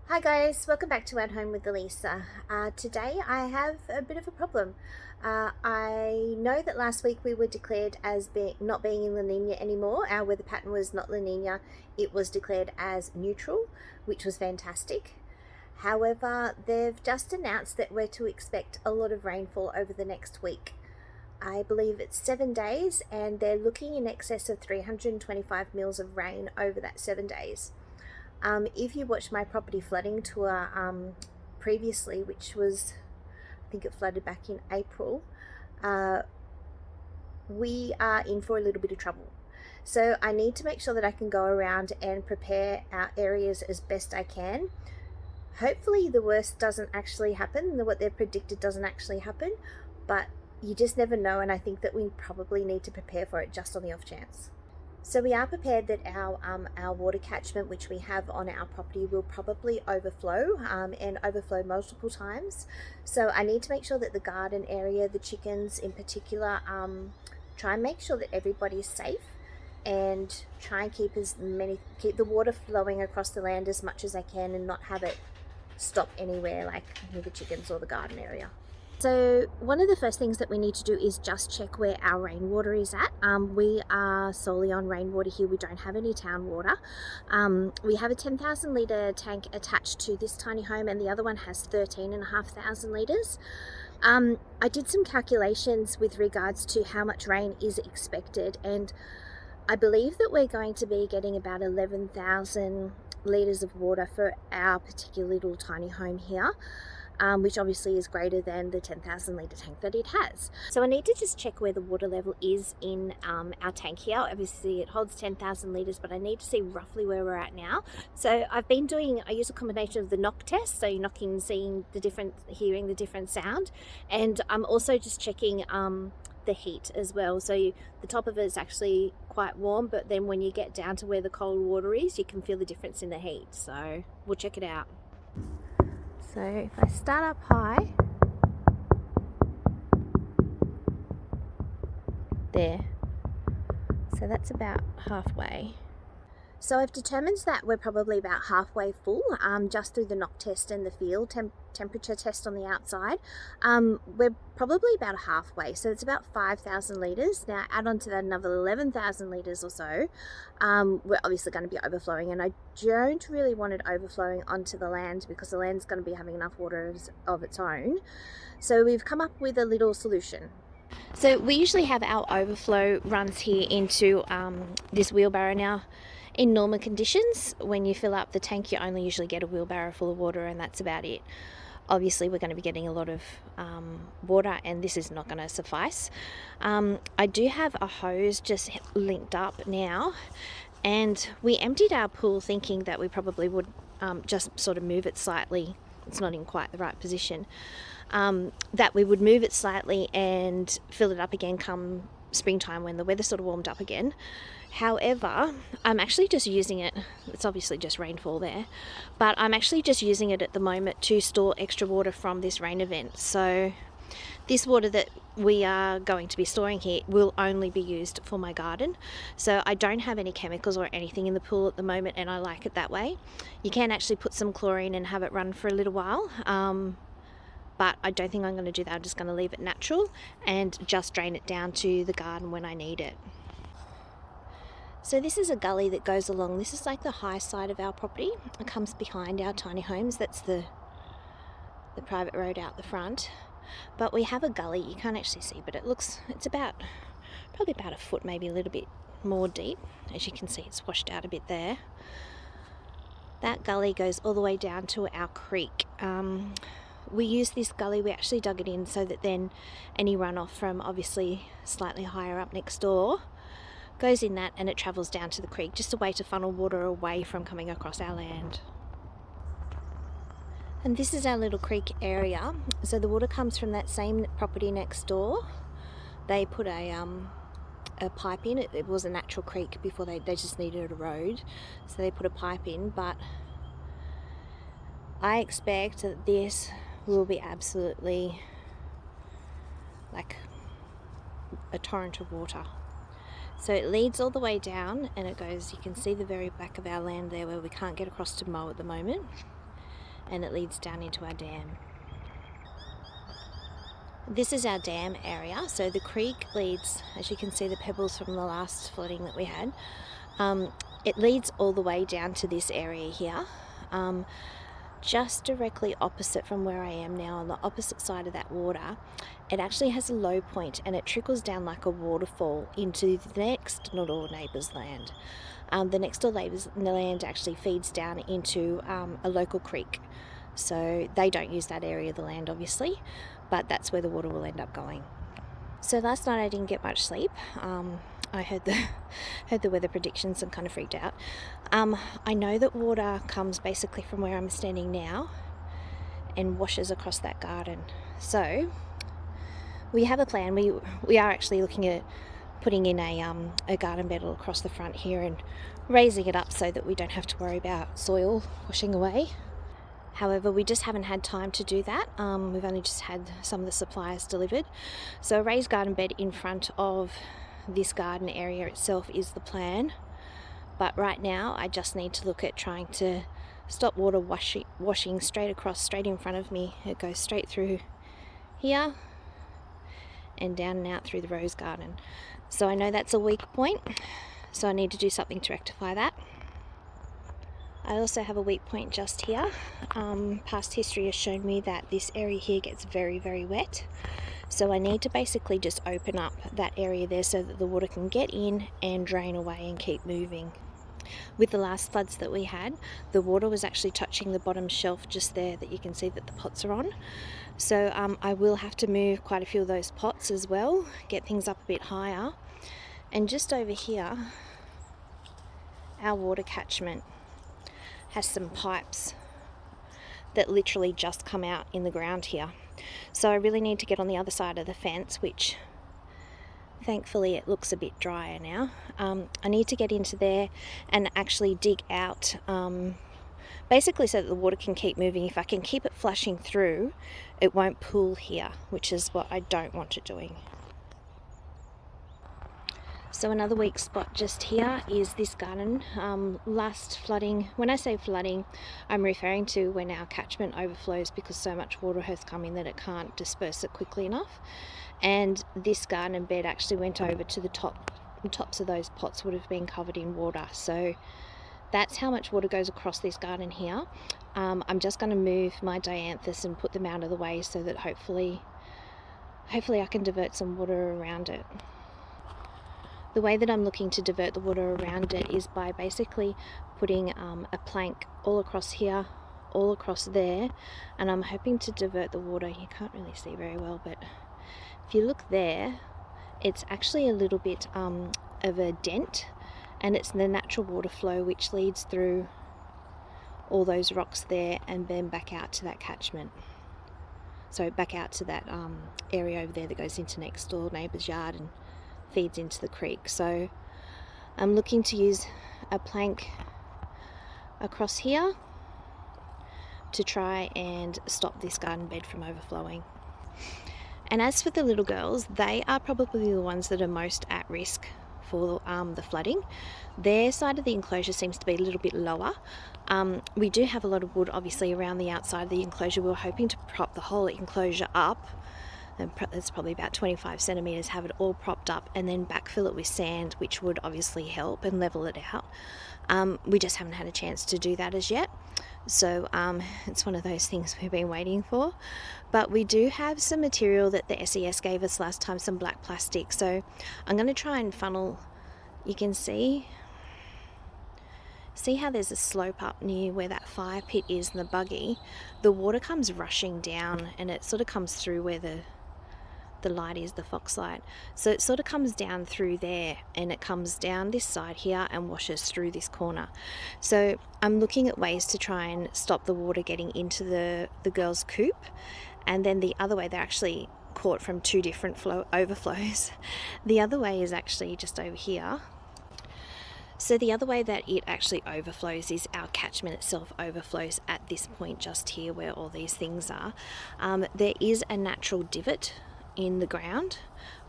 Hi guys, welcome back to At Home with Elisa. Today I have a bit of a problem. I know that last week we were declared as not being in La Nina anymore. Our weather pattern was not La Nina, it was declared as neutral, which was fantastic. However, they've just announced that we're to expect a lot of rainfall over the next week. I believe it's 7 days, and they're looking in excess of 325 mils of rain over that 7 days. If you watched my property flooding tour previously, which was, I think it flooded back in April, we are in for a little bit of trouble. So I need to make sure that I can go around and prepare our areas as best I can. Hopefully the worst doesn't actually happen, what they've predicted doesn't actually happen, but you just never know, and I think that we probably need to prepare for it just on the off chance. So we are prepared that our water catchment, which we have on our property, will probably overflow and overflow multiple times. So I need to make sure that the garden area, the chickens in particular, try and make sure that everybody's safe, and try and keep the water flowing across the land as much as I can, and not have it stop anywhere like near the chickens or the garden area. So one of the first things that we need to do is just check where our rainwater is at. We are solely on rainwater here. We don't have any town water. We have a 10,000 litre tank attached to this tiny home, and the other one has 13,500 litres. I did some calculations with regards to how much rain is expected, and I believe that we're going to be getting about 11,000 litres of water for our particular little tiny home here. Which obviously is greater than the 10,000 litre tank that it has. So I need to just check where the water level is in our tank here. Obviously it holds 10,000 litres, but I need to see roughly where we're at now. So I use a combination of the knock test, so you're knocking, hearing the different sound, and I'm also just checking the heat as well. So the top of it is actually quite warm, but then when you get down to where the cold water is, you can feel the difference in the heat. So we'll check it out. So if I start up high, there, so that's about halfway. So I've determined that we're probably about halfway full, just through the knock test and the field temperature test on the outside. We're probably about halfway, so it's about 5,000 litres. Now add on to that another 11,000 litres or so. We're obviously going to be overflowing, and I don't really want it overflowing onto the land because the land's going to be having enough water of its own. So we've come up with a little solution. So we usually have our overflow runs here into this wheelbarrow. Now, in normal conditions, when you fill up the tank, you only usually get a wheelbarrow full of water, and that's about it. Obviously, we're going to be getting a lot of water, and this is not going to suffice. I do have a hose just linked up now, and we emptied our pool thinking that we probably would just sort of move it slightly. It's not in quite the right position. That we would move it slightly and fill it up again come springtime when the weather sort of warmed up again. However, I'm actually just using it, it's obviously just rainfall there, but I'm actually just using it at the moment to store extra water from this rain event. So this water that we are going to be storing here will only be used for my garden. So I don't have any chemicals or anything in the pool at the moment, and I like it that way. You can actually put some chlorine and have it run for a little while, but I don't think I'm going to do that. I'm just going to leave it natural and just drain it down to the garden when I need it. So this is a gully that goes along. This is like the high side of our property. It comes behind our tiny homes. That's the private road out the front. But we have a gully. You can't actually see, but it's probably about a foot, maybe a little bit more deep. As you can see, it's washed out a bit there. That gully goes all the way down to our creek. We use this gully, we actually dug it in so that then any runoff from obviously slightly higher up next door goes in that, and it travels down to the creek, just a way to funnel water away from coming across our land. And this is our little creek area. So the water comes from that same property next door. They put a pipe in. It was a natural creek before they just needed a road, so they put a pipe in, but I expect that this will be absolutely like a torrent of water. So it leads all the way down, and it goes, you can see the very back of our land there where we can't get across to mow at the moment. and it leads down into our dam. This is our dam area, so the creek leads, as you can see the pebbles from the last flooding that we had, it leads all the way down to this area here, just directly opposite from where I am now, on the opposite side of that water. It actually has a low point and it trickles down like a waterfall into the next door neighbour's land. The next door neighbour's land actually feeds down into a local creek, so they don't use that area of the land obviously, but that's where the water will end up going. So last night I didn't get much sleep. I heard the weather predictions and kind of freaked out. I know that water comes basically from where I'm standing now and washes across that garden. So we have a plan. We are actually looking at putting in a garden bed all across the front here and raising it up so that we don't have to worry about soil washing away. However, we just haven't had time to do that. We've only just had some of the supplies delivered. So a raised garden bed in front of this garden area itself is the plan. But right now, I just need to look at trying to stop water washing straight across, straight in front of me. It goes straight through here and down and out through the rose garden. So I know that's a weak point, so I need to do something to rectify that. I also have a weak point just here. Past history has shown me that this area here gets very, very wet. So I need to basically just open up that area there so that the water can get in and drain away and keep moving. With the last floods that we had, the water was actually touching the bottom shelf just there that you can see that the pots are on. So I will have to move quite a few of those pots as well, get things up a bit higher. And just over here, our water catchment has some pipes that literally just come out in the ground here. So I really need to get on the other side of the fence, which thankfully it looks a bit drier now. I need to get into there and actually dig out, basically so that the water can keep moving. If I can keep it flushing through, it won't pool here, which is what I don't want it doing. So another weak spot just here is this garden. Last flooding, when I say flooding, I'm referring to when our catchment overflows because so much water has come in that it can't disperse it quickly enough. And this garden bed actually went over to the tops of those pots would have been covered in water. So that's how much water goes across this garden here. I'm just going to move my dianthus and put them out of the way so that hopefully I can divert some water around it. The way that I'm looking to divert the water around it is by basically putting a plank all across here, all across there, and I'm hoping to divert the water. You can't really see very well, but if you look there, it's actually a little bit of a dent, and it's the natural water flow which leads through all those rocks there and then back out to that catchment. So back out to that area over there that goes into next door neighbour's yard and feeds into the creek. So I'm looking to use a plank across here to try and stop this garden bed from overflowing. And as for the little girls, they are probably the ones that are most at risk for the flooding. Their side of the enclosure seems to be a little bit lower. We do have a lot of wood obviously around the outside of the enclosure. We were hoping to prop the whole enclosure up, and it's probably about 25 centimetres, have it all propped up and then backfill it with sand, which would obviously help and level it out. We just haven't had a chance to do that as yet. So it's one of those things we've been waiting for. But we do have some material that the SES gave us last time, some black plastic. So I'm going to try and funnel, you can see how there's a slope up near where that fire pit is in the buggy. The water comes rushing down and it sort of comes through where the light is, the fox light. So it sort of comes down through there and it comes down this side here and washes through this corner. So I'm looking at ways to try and stop the water getting into the girls' coop. And then the other way, they're actually caught from two different overflows. The other way is actually just over here. So the other way that it actually overflows is our catchment itself overflows at this point just here where all these things are. There is a natural divot in the ground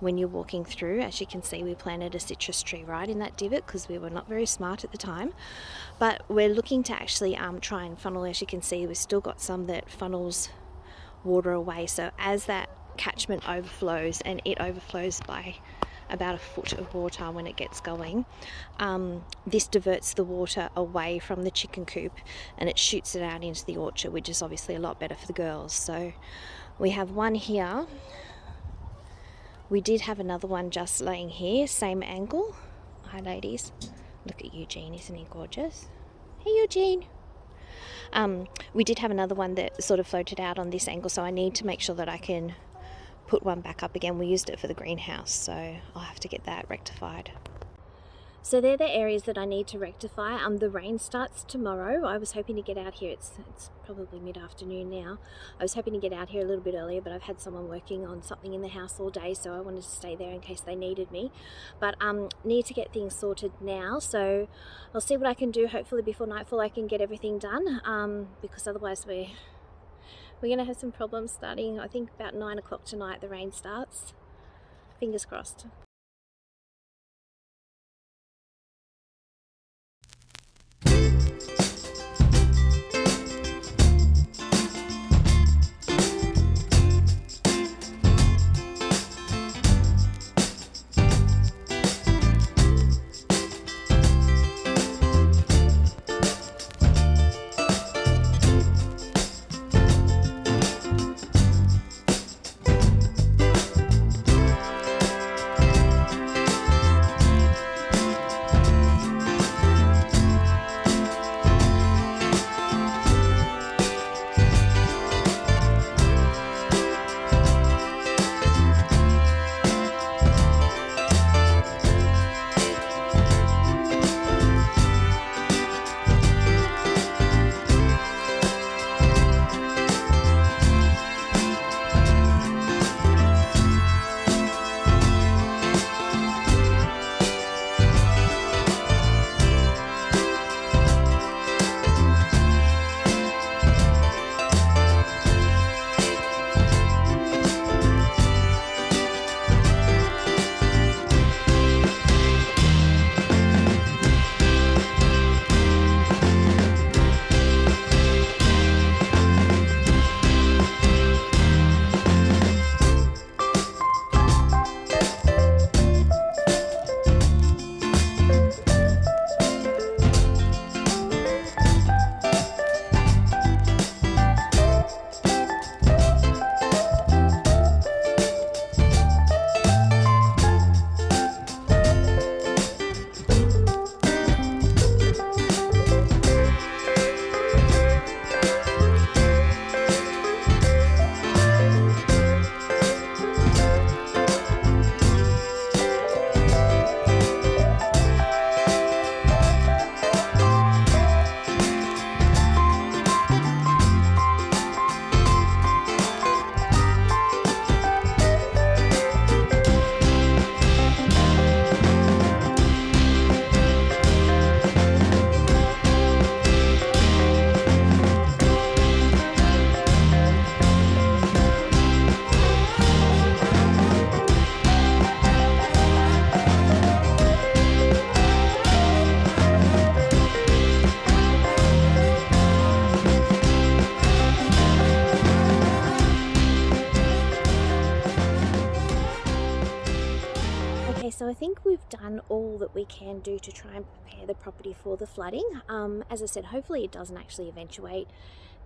when you're walking through. As you can see, we planted a citrus tree right in that divot because we were not very smart at the time. But we're looking to actually try and funnel. As you can see, we've still got some that funnels water away. So as that catchment overflows, and it overflows by about a foot of water when it gets going, this diverts the water away from the chicken coop and it shoots it out into the orchard, which is obviously a lot better for the girls. So we have one here. We did have another one just laying here, same angle. Hi ladies, look at Eugene, isn't he gorgeous? Hey Eugene. We did have another one that sort of floated out on this angle, so I need to make sure that I can put one back up again. We used it for the greenhouse, so I'll have to get that rectified. So they're the areas that I need to rectify. The rain starts tomorrow. I was hoping to get out here. It's probably mid-afternoon now. I was hoping to get out here a little bit earlier, but I've had someone working on something in the house all day, so I wanted to stay there in case they needed me. But need to get things sorted now, so I'll see what I can do. Hopefully before nightfall I can get everything done, because otherwise we're going to have some problems starting, I think, about 9 o'clock tonight. The rain starts. Fingers crossed. So I think we've done all that we can do to try and prepare the property for the flooding. As I said, hopefully it doesn't actually eventuate,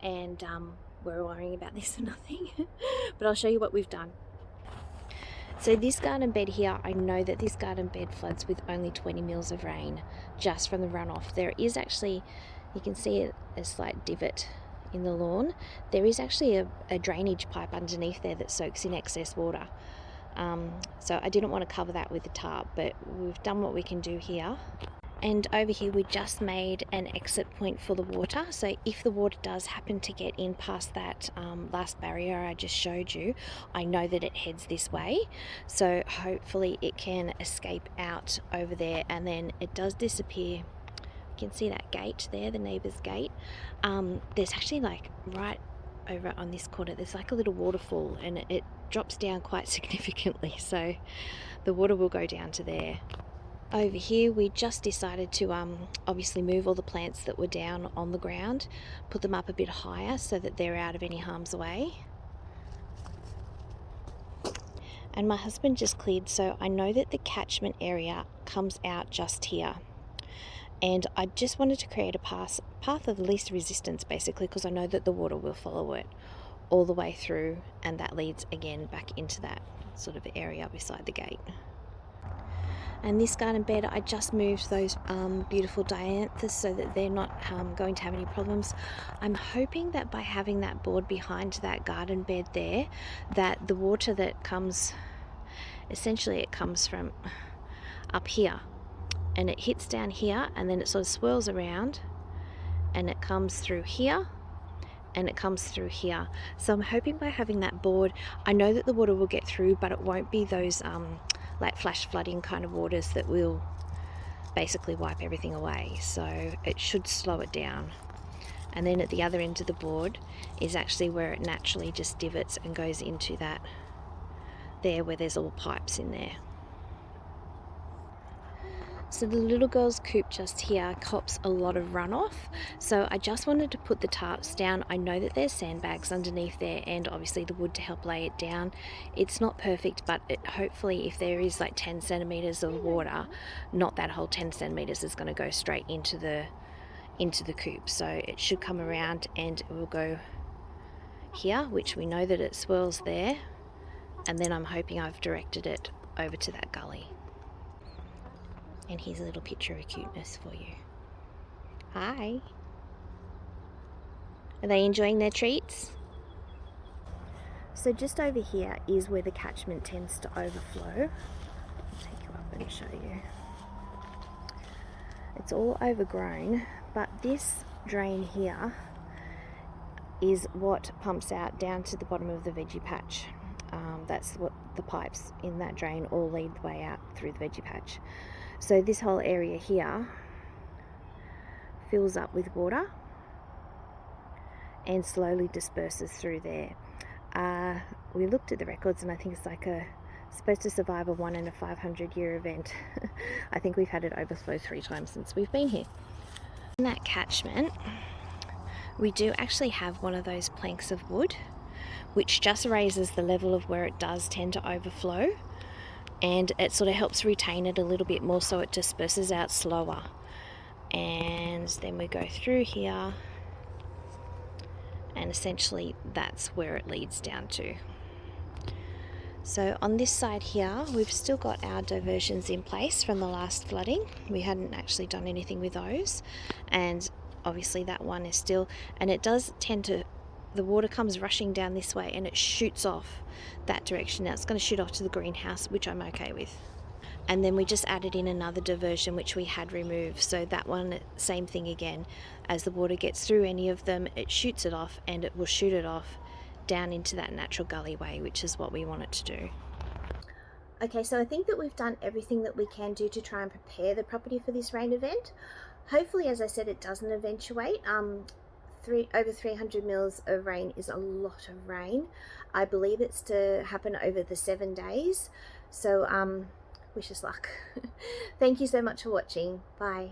and we're worrying about this for nothing. But I'll show you what we've done. So this garden bed here, I know that this garden bed floods with only 20 mils of rain just from the runoff. There is actually, you can see a slight divot in the lawn. There is actually a drainage pipe underneath there that soaks in excess water. So I didn't want to cover that with the tarp, but we've done what we can do here. And over here we just made an exit point for the water, so if the water does happen to get in past that last barrier I just showed you, I know that it heads this way, so hopefully it can escape out over there, and then it does disappear. You can see that gate there, the neighbour's gate. There's actually, like, right over on this corner, there's like a little waterfall, and it drops down quite significantly, so the water will go down to there. Over here we just decided to obviously move all the plants that were down on the ground, put them up a bit higher so that they're out of any harm's way. And my husband just cleared, so I know that the catchment area comes out just here. And I just wanted to create a path of least resistance, basically, because I know that the water will follow it all the way through, and that leads again back into that sort of area beside the gate. And this garden bed, I just moved those beautiful dianthus so that they're not going to have any problems. I'm hoping that by having that board behind that garden bed there, that the water that comes, essentially it comes from up here, and it hits down here, and then it sort of swirls around, and it comes through here, and it comes through here. So I'm hoping by having that board, I know that the water will get through, but it won't be those like flash flooding kind of waters that will basically wipe everything away. So it should slow it down. And then at the other end of the board is actually where it naturally just divots and goes into that there where there's all pipes in there. So the little girl's coop just here cops a lot of runoff, so I just wanted to put the tarps down. I know that there's sandbags underneath there and obviously the wood to help lay it down. It's not perfect, but hopefully if there is like 10 centimeters of water, not that whole 10 centimeters is going to go straight into the coop. So it should come around and it will go here, which we know that it swirls there, and then I'm hoping I've directed it over to that gully. And here's a little picture of cuteness for you. Hi. Are they enjoying their treats? So just over here is where the catchment tends to overflow. I'll take you up and show you. It's all overgrown, but this drain here is what pumps out down to the bottom of the veggie patch. That's what the pipes in that drain all lead the way out through the veggie patch. So this whole area here fills up with water and slowly disperses through there. We looked at the records, and I think it's like supposed to survive a 1 in a 500-year event. I think we've had it overflow 3 times since we've been here. In that catchment, we do actually have one of those planks of wood, which just raises the level of where it does tend to overflow, and it sort of helps retain it a little bit more so it disperses out slower. And then we go through here, and essentially that's where it leads down to. So on this side here, we've still got our diversions in place from the last flooding. We hadn't actually done anything with those, and obviously that one is still, and it does tend to, the water comes rushing down this way and it shoots off that direction. Now it's going to shoot off to the greenhouse, which I'm okay with. And then we just added in another diversion which we had removed, so that one, same thing again. As the water gets through any of them, it shoots it off, and it will shoot it off down into that natural gullyway, which is what we want it to do. Okay, so I think that we've done everything that we can do to try and prepare the property for this rain event. Hopefully, as I said, it doesn't eventuate. Over 300 mils of rain is a lot of rain. I believe it's to happen over the 7 days. So wish us luck. Thank you so much for watching. Bye.